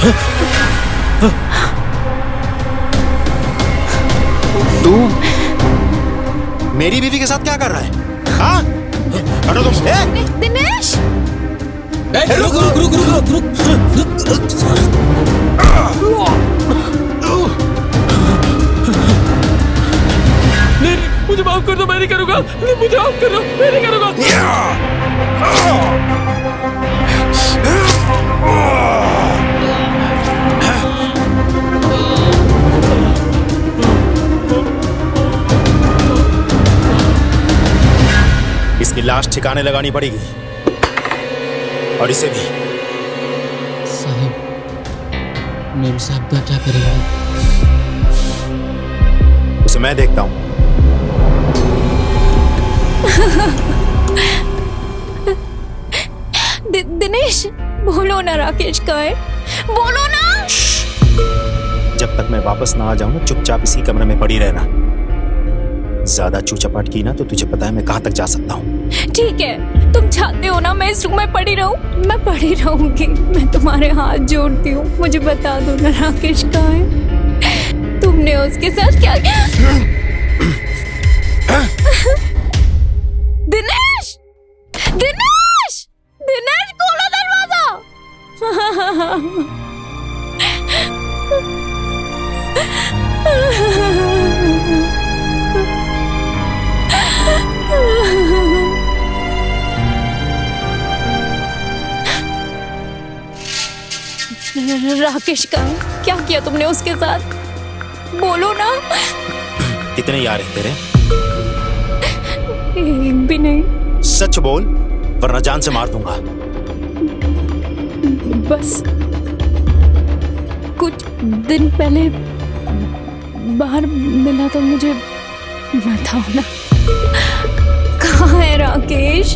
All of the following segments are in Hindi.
तू मेरी बीवी के साथ क्या कर रहा है? हाँ? हटो तुम। दिनेश! रुक रुक रुक रुक रुक नहीं, मुझे माफ कर दो, मैं नहीं करूंगा। नहीं, मुझे माफ कर दो, मैं नहीं करूंगा। इसकी लाश ठिकाने लगानी पड़ेगी और इसे भी। साहब, मेम साहब का क्या करेंगे? उसे मैं देखता हूं। दिनेश, बोलो ना राकेश का है, बोलो ना। जब तक मैं वापस ना आ जाऊं ना, चुपचाप इसी कमरे में पड़ी रहना। ज्यादा चूचपाट की ना तो तुझे पता है मैं कहां तक जा सकता हूं। ठीक है, तुम चाहते हो ना मैं इस रूम में पड़ी रहूं, मैं पड़ी रहूंगी। मैं तुम्हारे हाथ जोड़ती हूँ, मुझे बता दो ना राकेश कहाँ है? तुमने उसके साथ क्या किया? दिनेश! दिनेश! दिनेश, खोलो दरवाजा! राकेश का क्या किया तुमने उसके साथ? बोलो ना। कितने यार हैं तेरे? एक भी नहीं। सच बोल वरना जान से मार दूंगा। बस कुछ दिन पहले बाहर मिला तो मुझे बताओ ना। कहाँ है राकेश?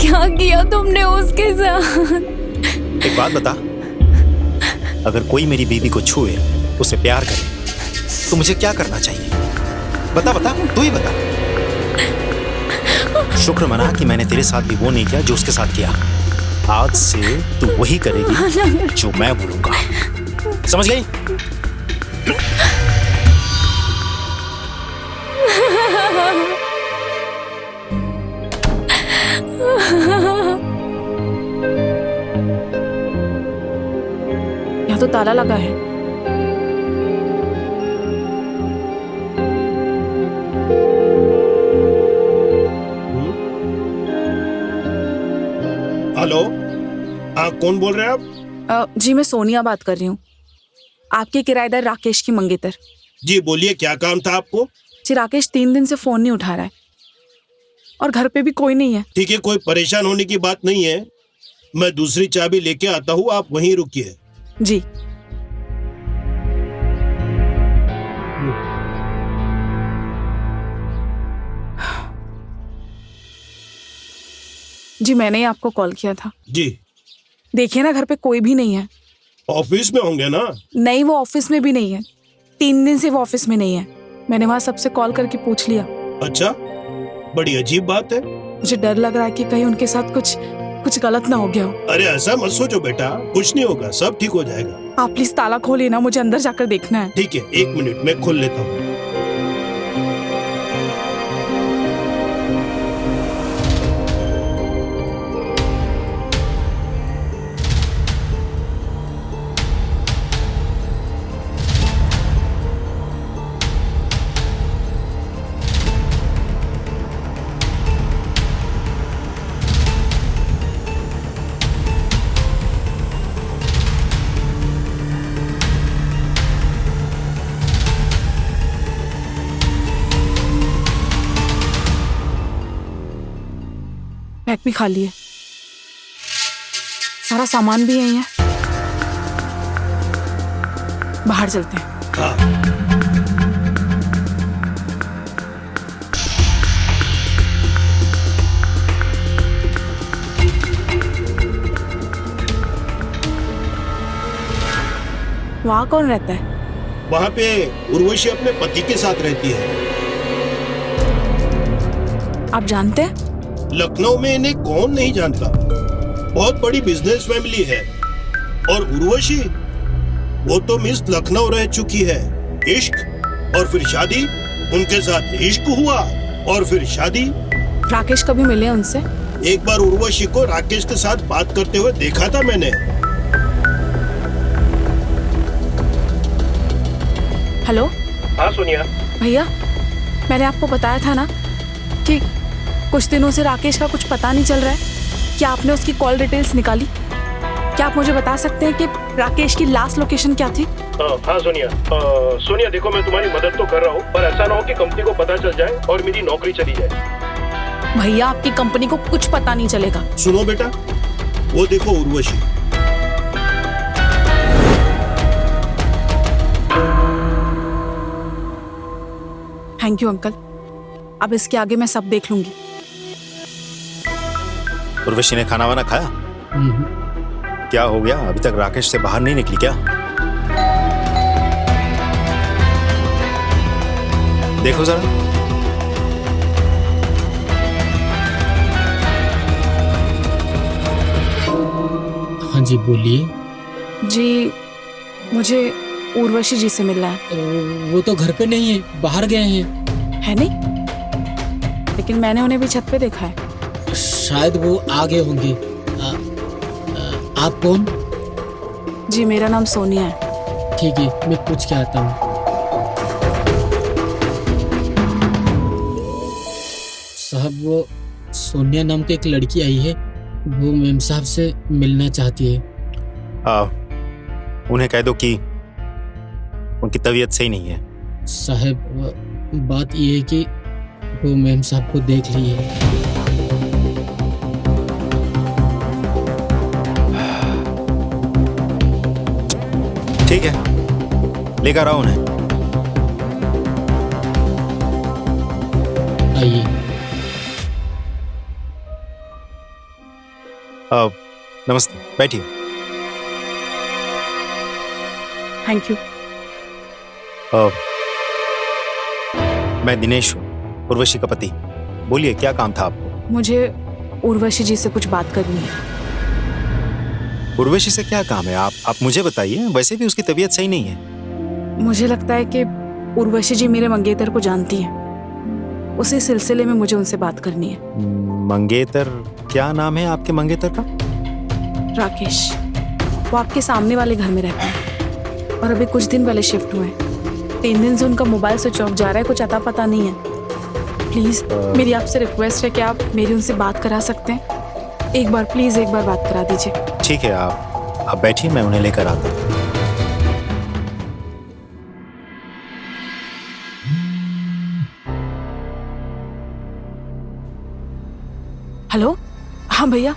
क्या किया तुमने उसके साथ? एक बात बता, अगर कोई मेरी बीवी को छुए, उसे प्यार करे, तो मुझे क्या करना चाहिए? बता बता, तू ही बता। शुक्र मना कि मैंने तेरे साथ भी वो नहीं किया जो उसके साथ किया। आज से तू वही करेगी जो मैं बोलूंगा, समझ गई? यहाँ तो ताला लगा है। हेलो, हाँ कौन बोल रहे हैं आप? जी मैं सोनिया बात कर रही हूँ, आपके किराएदार राकेश की मंगेतर। जी बोलिए, क्या काम था आपको? जी राकेश 3 दिन से फोन नहीं उठा रहा है और घर पे भी कोई नहीं है। ठीक है, कोई परेशान होने की बात नहीं है, मैं दूसरी चाबी लेके आता हूँ, आप वहीं रुकिए। जी जी मैंने ही आपको कॉल किया था। जी देखिए ना, घर पे कोई भी नहीं है। ऑफिस में होंगे ना? नहीं, वो ऑफिस में भी नहीं है। 3 दिन से वो ऑफिस में नहीं है। मैंने वहां सबसे कॉल करके पूछ लिया। अच्छा, बड़ी अजीब बात है। मुझे डर लग रहा है कि कहीं उनके साथ कुछ गलत ना हो गया हो। अरे ऐसा मत सोचो बेटा, कुछ नहीं होगा, सब ठीक हो जाएगा। आप प्लीज ताला खोलिए ना, मुझे अंदर जाकर देखना है। ठीक है, 1 मिनट में खोल लेता हूँ। बैग भी खाली है, सारा सामान भी यही है। बाहर चलते हैं। हाँ। वहाँ कौन रहता है? वहाँ पे उर्वशी अपने पति के साथ रहती है। आप जानते हैं? लखनऊ में इन्हें कौन नहीं जानता, बहुत बड़ी बिजनेस फैमिली है। और उर्वशी वो तो मिस लखनऊ रह चुकी है। इश्क और फिर शादी, उनके साथ इश्क हुआ और फिर शादी। राकेश कभी मिले हैं उनसे? एक बार उर्वशी को राकेश के साथ बात करते हुए देखा था मैंने। हेलो। हाँ सोनिया। भैया, मैंने आपको बताया था ना कि कुछ दिनों से राकेश का कुछ पता नहीं चल रहा है। क्या आपने उसकी कॉल डिटेल्स निकाली? क्या आप मुझे बता सकते हैं कि राकेश की लास्ट लोकेशन क्या थी? हाँ सोनिया। सोनिया देखो, मैं तुम्हारी मदद तो कर रहा हूँ, पर ऐसा ना हो कि कंपनी को पता चल जाए और मेरी नौकरी चली जाए। भैया, आपकी कंपनी को कुछ पता नहीं चलेगा। सुनो बेटा, वो देखो उर्वशी। थैंक यू अंकल, अब इसके आगे मैं सब देख लूंगी। उर्वशी ने खाना वाना खाया? क्या हो गया, अभी तक राकेश से बाहर नहीं निकली क्या? देखो जरा। हाँ जी, बोलिए। जी, मुझे उर्वशी जी से मिलना है। वो तो घर पे नहीं है, बाहर गए हैं। है नहीं? लेकिन मैंने उन्हें भी छत पे देखा है। शायद वो आ गए होंगे। आप कौन? जी, मेरा नाम सोनिया है। ठीक है, मैं पूछ के आता हूँ। साहब, वो सोनिया नाम की एक लड़की आई है, वो मेम साहब से मिलना चाहती है। उन्हें कह दो कि उनकी तबीयत सही नहीं है। साहब, बात ये है कि वो मेम साहब को देख ली है। ठीक है, लेकर आओ उन्हें। आइए। नमस्ते, बैठिए। Thank you. मैं दिनेश हूँ, उर्वशी का पति। बोलिए, क्या काम था आपको? मुझे उर्वशी जी से कुछ बात करनी है। उर्वशी से क्या काम है? आप मुझे बताइए, वैसे भी उसकी तबीयत सही नहीं है। मुझे लगता है कि उर्वशी जी मेरे मंगेतर को जानती हैं। उसी सिलसिले में मुझे उनसे बात करनी है। मंगेतर? क्या नाम है आपके मंगेतर का? राकेश। वो आपके सामने वाले घर में रहते हैं और अभी कुछ दिन पहले शिफ्ट हुए हैं। 3 दिन से उनका मोबाइल स्विच ऑफ जा रहा है, कुछ अता पता नहीं है। प्लीज मेरी आपसे रिक्वेस्ट है कि आप मेरी उनसे बात करा सकते हैं। एक बार प्लीज, एक बार बात करा दीजिए। ठीक है, आप बैठिए, मैं उन्हें लेकर आता हूँ। हेलो। हाँ भैया,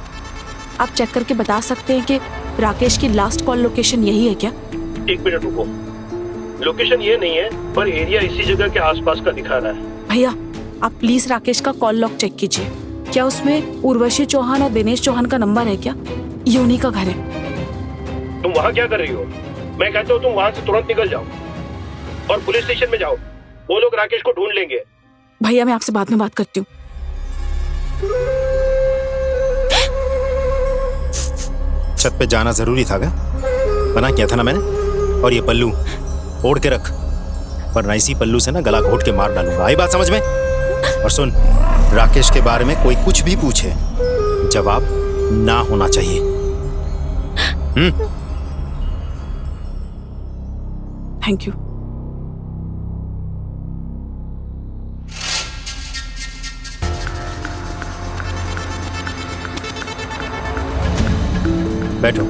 आप चेक करके बता सकते हैं कि राकेश की लास्ट कॉल लोकेशन यही है क्या? 1 मिनट रुको। लोकेशन ये नहीं है, पर एरिया इसी जगह के आसपास का दिखा रहा है। भैया, आप प्लीज राकेश का कॉल लॉग चेक कीजिए। क्या उसमें उर्वशी चौहान और दिनेश चौहान का नंबर है क्या? ये उन्हीं का घर है। तुम वहाँ क्या कर रही हो? मैं कहता हूँ तुम वहाँ से तुरंत निकल जाओ और पुलिस स्टेशन में जाओ। वो लोग राकेश को ढूंढ लेंगे। भैया, मैं आपसे बाद में बात करती हूँ। छत पे जाना जरूरी था क्या? मना किया था ना मैंने। और ये पल्लू ओढ़ के रख, वरना इसी पल्लू से ना गला घोट के मार डालूंगा। आई बात समझ में? और सुन, राकेश के बारे में कोई कुछ भी पूछे, जवाब ना होना चाहिए। Thank you. बैठो।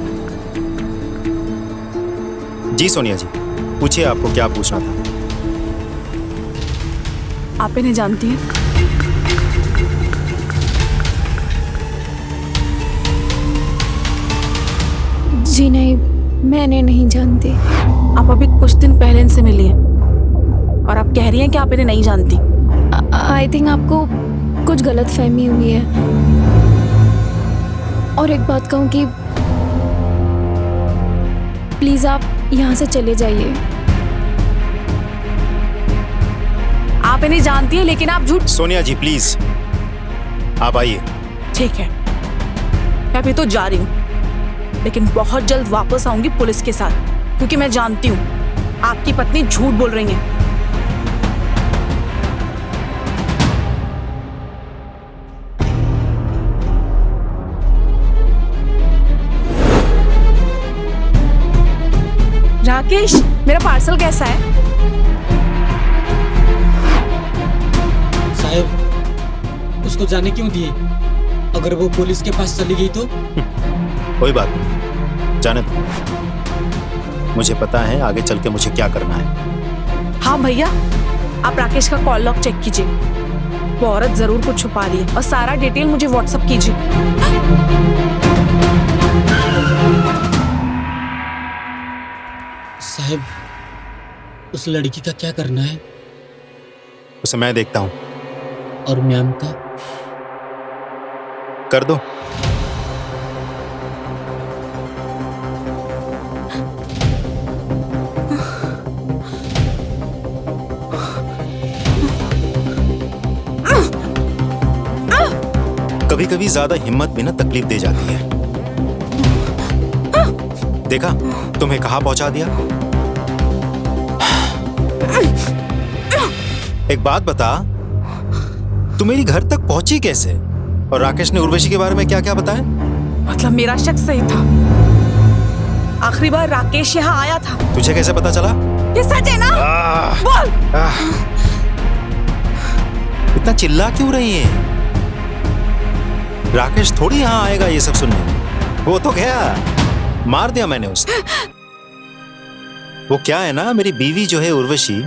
जी सोनिया जी, पूछिए, आपको क्या पूछना था? आप इन्हें जानती हैं? जी नहीं, मैंने नहीं जानती। आप अभी कुछ दिन पहले इनसे मिली हैं और आप कह रही हैं कि आप इन्हें नहीं जानती। आई थिंक आपको कुछ गलत फहमी हुई है। और एक बात कहूँ कि प्लीज आप यहाँ से चले जाइए। आप इन्हें जानती हैं, लेकिन आप झूठ। सोनिया जी प्लीज, आप आइए। ठीक है, मैं अभी तो जा रही हूँ, लेकिन बहुत जल्द वापस आऊंगी पुलिस के साथ, क्योंकि मैं जानती हूँ आपकी पत्नी झूठ बोल रही है। राकेश, मेरा पार्सल कैसा है? साहब, उसको जाने क्यों दिए? अगर वो पुलिस के पास चली गई तो? कोई बात नहीं, जाने दो। मुझे पता है आगे चल के मुझे क्या करना है। हाँ भैया, आप राकेश का कॉल लॉग चेक कीजिए। वो औरत जरूर कुछ छुपा रही है और सारा डिटेल मुझे व्हाट्सएप कीजिए। साहब, उस लड़की का क्या करना है? उसे मैं देखता हूँ। और मैम का? कर दो। कभी कभी ज्यादा हिम्मत भी ना तकलीफ दे जाती है। देखा, तुम्हें कहाँ पहुंचा दिया। एक बात बता, तू मेरी घर तक पहुंची कैसे? और राकेश ने उर्वशी के बारे में क्या क्या बताया? मतलब मेरा शक सही था। आखिरी बार राकेश यहाँ आया था। तुझे कैसे पता चला? ये सच है ना? बोल। इतना चिल्ला क्यों रही है? राकेश थोड़ी यहाँ आएगा ये सब सुनने। वो तो गया, मार दिया मैंने उसे। वो क्या है ना, मेरी बीवी जो है उर्वशी,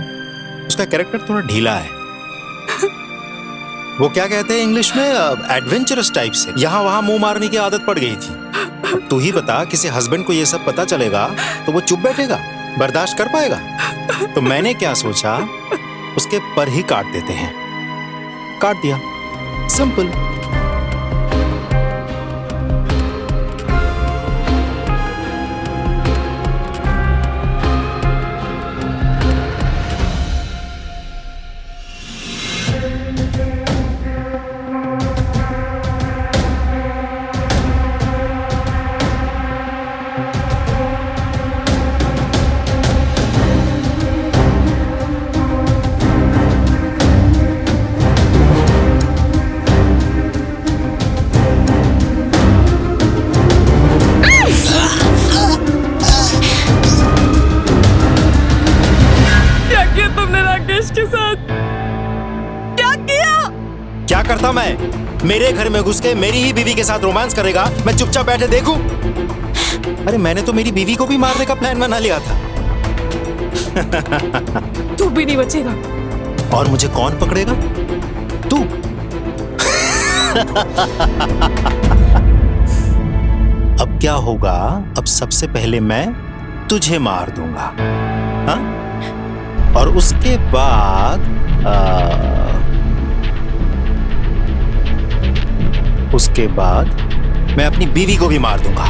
उसका कैरेक्टर थोड़ा ढीला है। वो क्या कहते हैं इंग्लिश में, एडवेंचरस टाइप से। यहाँ वहां मुंह मारने की आदत पड़ गई थी। अब तू ही बता, किसी हस्बैंड को ये सब पता चलेगा तो वो चुप बैठेगा, बर्दाश्त कर पाएगा? तो मैंने क्या सोचा, उसके पर ही काट देते हैं। काट दिया, सिंपल। क्या करता मैं? मेरे घर में घुस के मेरी ही बीवी के साथ रोमांस करेगा, मैं चुपचाप बैठे देखूं? अरे मैंने तो मेरी बीवी को भी मारने का प्लान बना लिया था। तू भी नहीं बचेगा। और मुझे कौन पकड़ेगा? तू। अब क्या होगा? अब सबसे पहले मैं तुझे मार दूंगा, हाँ? और उसके बाद मैं अपनी बीवी को भी मार दूंगा।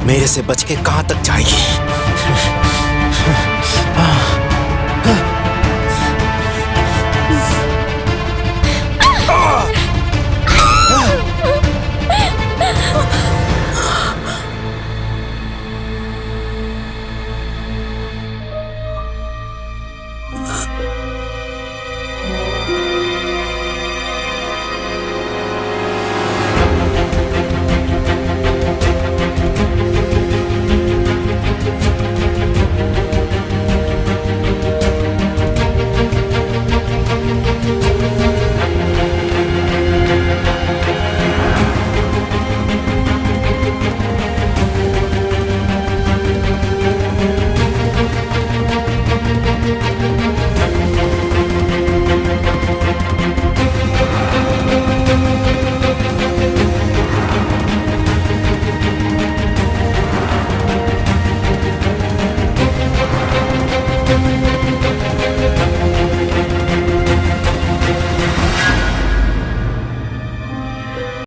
मेरे से बच के कहां तक जाएगी?